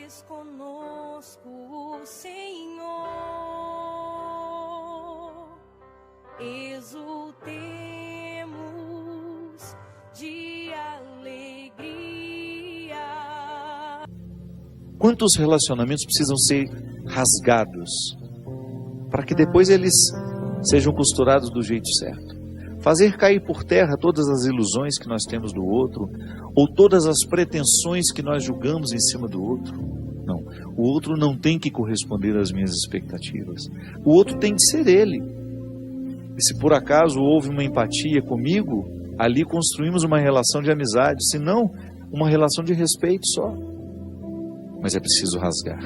és conosco, Senhor, exultemos de alegria. Quantos relacionamentos precisam ser rasgados para que depois eles sejam costurados do jeito certo? Fazer cair por terra todas as ilusões que nós temos do outro, ou todas as pretensões que nós julgamos em cima do outro. Não, o outro não tem que corresponder às minhas expectativas. O outro tem que ser ele. E se por acaso houve uma empatia comigo, ali construímos uma relação de amizade, se não, uma relação de respeito só. Mas é preciso rasgar.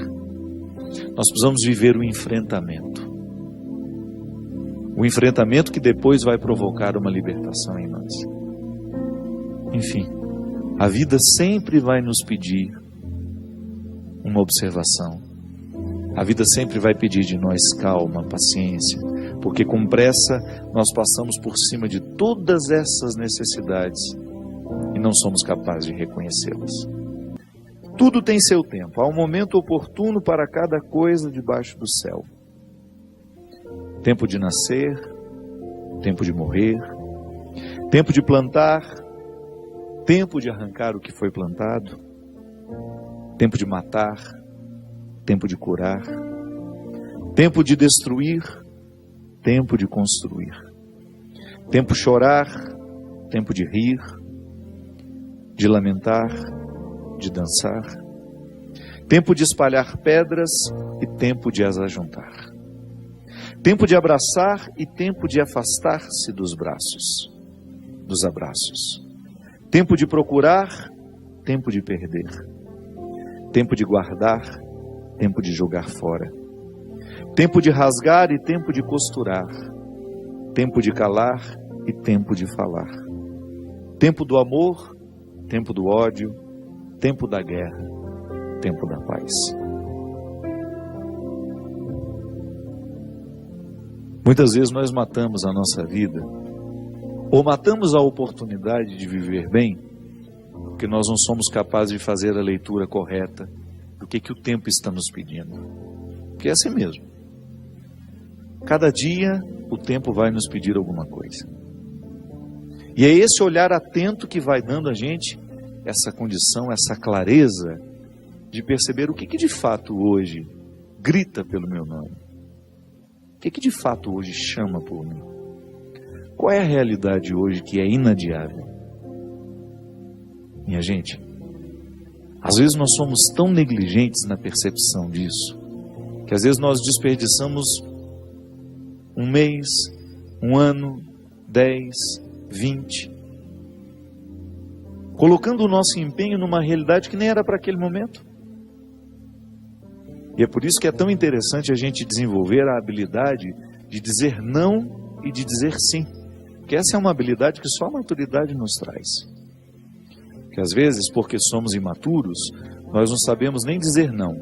Nós precisamos viver o enfrentamento. O enfrentamento que depois vai provocar uma libertação em nós. Enfim, a vida sempre vai nos pedir uma observação. A vida sempre vai pedir de nós calma, paciência, porque com pressa nós passamos por cima de todas essas necessidades e não somos capazes de reconhecê-las. Tudo tem seu tempo, há um momento oportuno para cada coisa debaixo do céu. Tempo de nascer, tempo de morrer, tempo de plantar, tempo de arrancar o que foi plantado, tempo de matar, tempo de curar, tempo de destruir, tempo de construir, tempo de chorar, tempo de rir, de lamentar, de dançar, tempo de espalhar pedras e tempo de as ajuntar. Tempo de abraçar e tempo de afastar-se dos abraços. Tempo de procurar, tempo de perder. Tempo de guardar, tempo de jogar fora. Tempo de rasgar e tempo de costurar. Tempo de calar e tempo de falar. Tempo do amor, tempo do ódio, tempo da guerra, tempo da paz. Muitas vezes nós matamos a nossa vida, ou matamos a oportunidade de viver bem, porque nós não somos capazes de fazer a leitura correta do que o tempo está nos pedindo. Porque é assim mesmo. Cada dia o tempo vai nos pedir alguma coisa. E é esse olhar atento que vai dando a gente essa condição, essa clareza de perceber o que de fato hoje grita pelo meu nome. O que de fato hoje chama por mim? Qual é a realidade hoje que é inadiável? Minha gente, às vezes nós somos tão negligentes na percepção disso, que às vezes nós desperdiçamos um mês, um ano, 10, 20, colocando o nosso empenho numa realidade que nem era para aquele momento. E é por isso que é tão interessante a gente desenvolver a habilidade de dizer não e de dizer sim. Porque essa é uma habilidade que só a maturidade nos traz. Que às vezes, porque somos imaturos, nós não sabemos nem dizer não.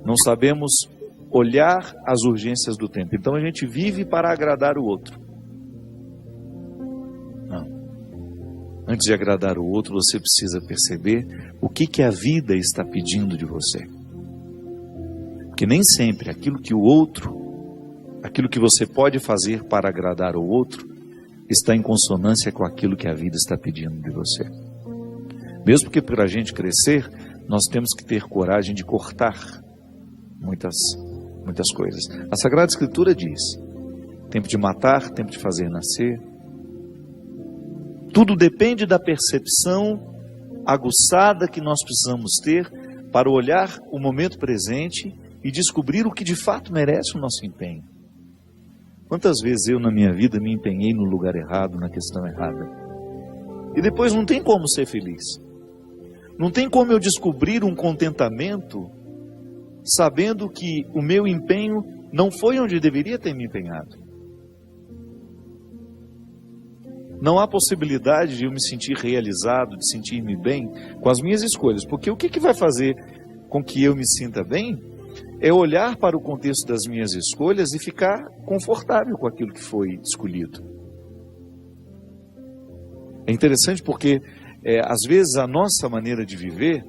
Não sabemos olhar as urgências do tempo. Então a gente vive para agradar o outro. Não. Antes de agradar o outro, você precisa perceber o que a vida está pedindo de você. Porque nem sempre aquilo que você pode fazer para agradar o outro, está em consonância com aquilo que a vida está pedindo de você. Mesmo que para a gente crescer, nós temos que ter coragem de cortar muitas coisas. A Sagrada Escritura diz: tempo de matar, tempo de fazer nascer. Tudo depende da percepção aguçada que nós precisamos ter para olhar o momento presente e descobrir o que de fato merece o nosso empenho. Quantas vezes eu na minha vida me empenhei no lugar errado, na questão errada. E depois não tem como ser feliz. Não tem como eu descobrir um contentamento sabendo que o meu empenho não foi onde deveria ter me empenhado. Não há possibilidade de eu me sentir realizado, de sentir-me bem com as minhas escolhas. Porque o que vai fazer com que eu me sinta bem é olhar para o contexto das minhas escolhas e ficar confortável com aquilo que foi escolhido. É interessante porque, às vezes, a nossa maneira de viver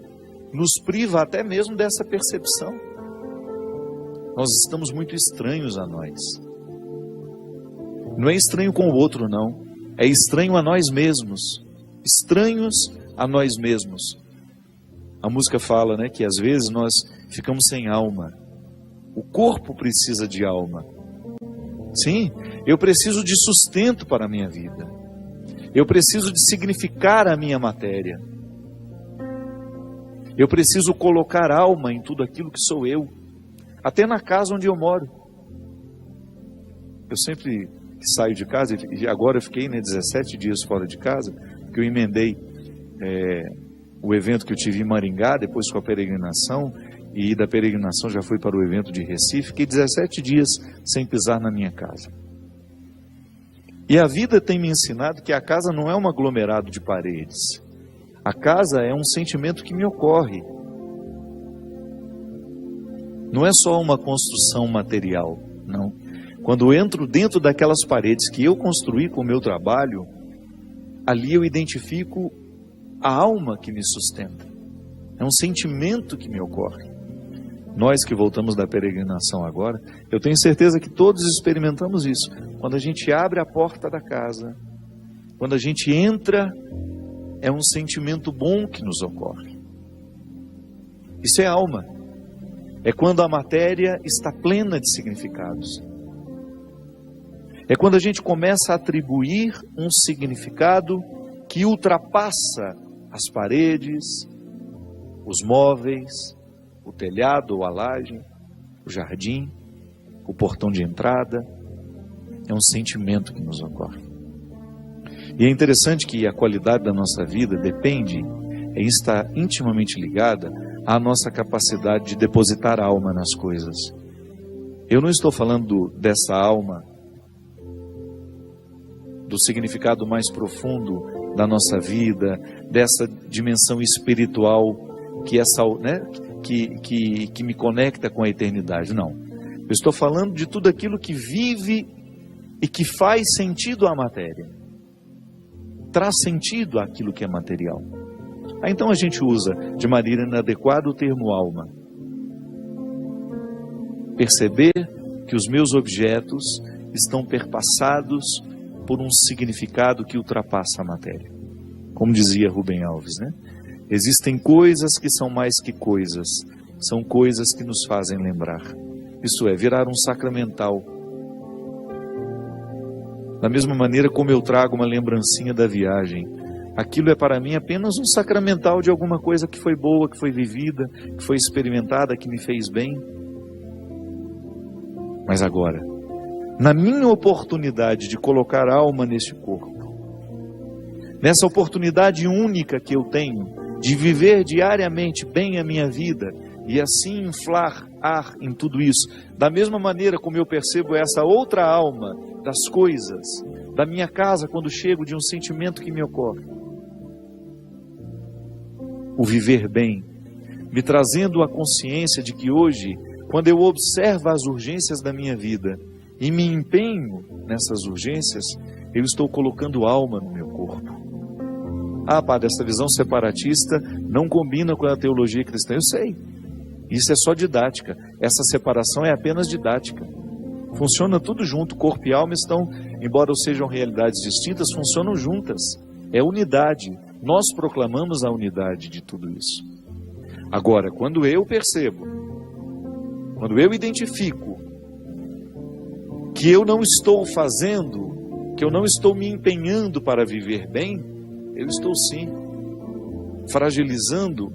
nos priva até mesmo dessa percepção. Nós estamos muito estranhos a nós. Não é estranho com o outro, não. É estranho a nós mesmos. Estranhos a nós mesmos. A música fala, né, que às vezes nós ficamos sem alma. O corpo precisa de alma. Sim, eu preciso de sustento para a minha vida. Eu preciso de significar a minha matéria. Eu preciso colocar alma em tudo aquilo que sou eu. Até na casa onde eu moro. Eu sempre saio de casa, e agora eu fiquei 17 dias fora de casa, porque eu emendei o evento que eu tive em Maringá, depois com a peregrinação, e da peregrinação já fui para o evento de Recife. Fiquei 17 dias sem pisar na minha casa. E a vida tem me ensinado que a casa não é um aglomerado de paredes. A casa é um sentimento que me ocorre. Não é só uma construção material, não. Quando eu entro dentro daquelas paredes que eu construí com o meu trabalho, ali eu identifico a alma que me sustenta. É um sentimento que me ocorre. Nós que voltamos da peregrinação agora, eu tenho certeza que todos experimentamos isso. Quando a gente abre a porta da casa, quando a gente entra, é um sentimento bom que nos ocorre. Isso é alma. É quando a matéria está plena de significados. É quando a gente começa a atribuir um significado que ultrapassa as paredes, os móveis, o telhado ou a laje, o jardim, o portão de entrada. É um sentimento que nos ocorre. E é interessante que a qualidade da nossa vida depende, está intimamente ligada à nossa capacidade de depositar alma nas coisas. Eu não estou falando dessa alma, do significado mais profundo da nossa vida, dessa dimensão espiritual que me conecta com a eternidade. Não. Eu estou falando de tudo aquilo que vive e que faz sentido à matéria. Traz sentido àquilo que é material. Então a gente usa de maneira inadequada o termo alma. Perceber que os meus objetos estão perpassados por um significado que ultrapassa a matéria. Como dizia Rubem Alves, né? Existem coisas que são mais que coisas, são coisas que nos fazem lembrar. Isso é, virar um sacramental. Da mesma maneira como eu trago uma lembrancinha da viagem, aquilo é para mim apenas um sacramental de alguma coisa que foi boa, que foi vivida, que foi experimentada, que me fez bem. Mas agora, na minha oportunidade de colocar alma neste corpo, nessa oportunidade única que eu tenho de viver diariamente bem a minha vida e assim inflar ar em tudo isso, da mesma maneira como eu percebo essa outra alma das coisas, da minha casa quando chego, de um sentimento que me ocorre. O viver bem, me trazendo a consciência de que hoje, quando eu observo as urgências da minha vida e me empenho nessas urgências, eu estou colocando alma no meu corpo. Ah, padre, essa visão separatista não combina com a teologia cristã. Eu sei, isso é só didática. Essa separação é apenas didática. Funciona tudo junto, corpo e alma estão, embora sejam realidades distintas, funcionam juntas. É unidade. Nós proclamamos a unidade de tudo isso. Agora, quando eu percebo, quando eu identifico que eu não estou fazendo, que eu não estou me empenhando para viver bem, eu estou sim fragilizando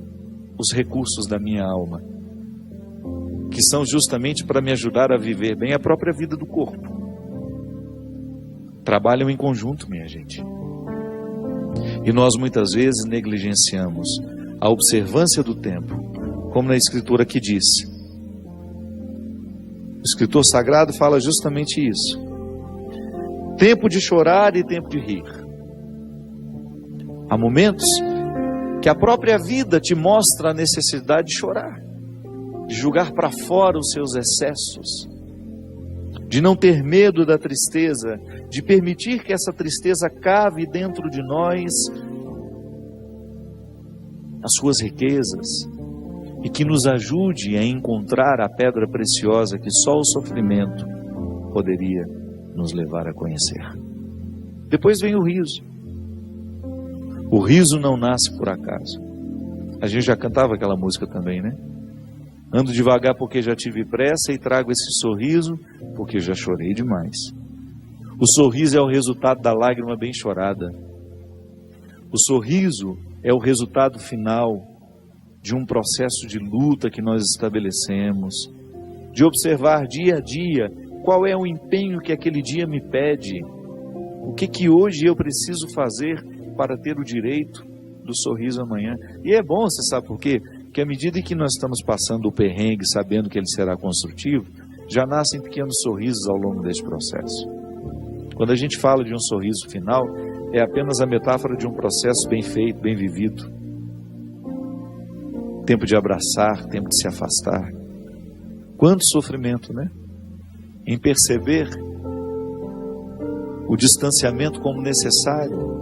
os recursos da minha alma, que são justamente para me ajudar a viver bem a própria vida do corpo. Trabalham em conjunto, minha gente. E nós muitas vezes negligenciamos a observância do tempo, como na Escritura que diz. O escritor sagrado fala justamente isso. Tempo de chorar e tempo de rir. Há momentos que a própria vida te mostra a necessidade de chorar, de jogar para fora os seus excessos, de não ter medo da tristeza, de permitir que essa tristeza cave dentro de nós as suas riquezas, e que nos ajude a encontrar a pedra preciosa que só o sofrimento poderia nos levar a conhecer. Depois vem o riso. O riso não nasce por acaso. A gente já cantava aquela música também, né? Ando devagar porque já tive pressa e trago esse sorriso porque já chorei demais. O sorriso é o resultado da lágrima bem chorada. O sorriso é o resultado final de um processo de luta que nós estabelecemos, de observar dia a dia qual é o empenho que aquele dia me pede, o que hoje eu preciso fazer para ter o direito do sorriso amanhã. E é bom, você sabe por quê? Porque à medida que nós estamos passando o perrengue, sabendo que ele será construtivo, já nascem pequenos sorrisos ao longo desse processo. Quando a gente fala de um sorriso final, é apenas a metáfora de um processo bem feito, bem vivido. Tempo de abraçar, tempo de se afastar. Quanto sofrimento, né? Em perceber o distanciamento como necessário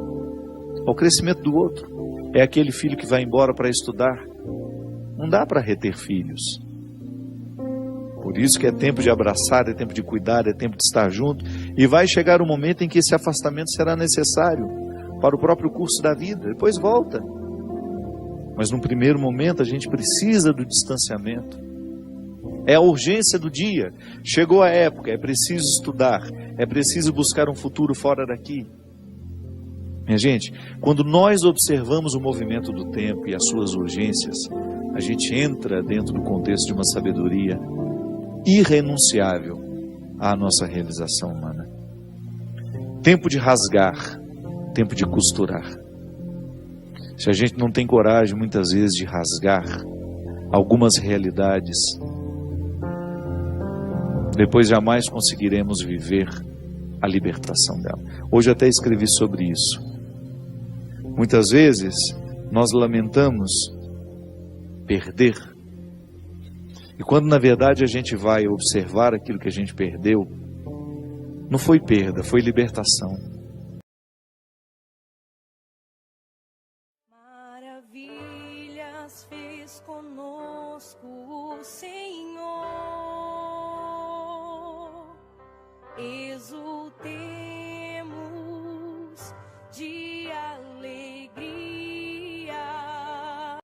ao crescimento do outro. É aquele filho que vai embora para estudar. Não dá para reter filhos. Por isso que é tempo de abraçar, é tempo de cuidar, é tempo de estar junto. E vai chegar o momento em que esse afastamento será necessário para o próprio curso da vida. Depois volta. Mas num primeiro momento a gente precisa do distanciamento. É a urgência do dia. Chegou a época, é preciso estudar. É preciso buscar um futuro fora daqui. Minha gente, quando nós observamos o movimento do tempo e as suas urgências, a gente entra dentro do contexto de uma sabedoria irrenunciável à nossa realização humana. Tempo de rasgar, tempo de costurar. Se a gente não tem coragem, muitas vezes, de rasgar algumas realidades, depois jamais conseguiremos viver a libertação dela. Hoje até escrevi sobre isso. Muitas vezes, nós lamentamos perder. E quando na verdade a gente vai observar aquilo que a gente perdeu, não foi perda, foi libertação.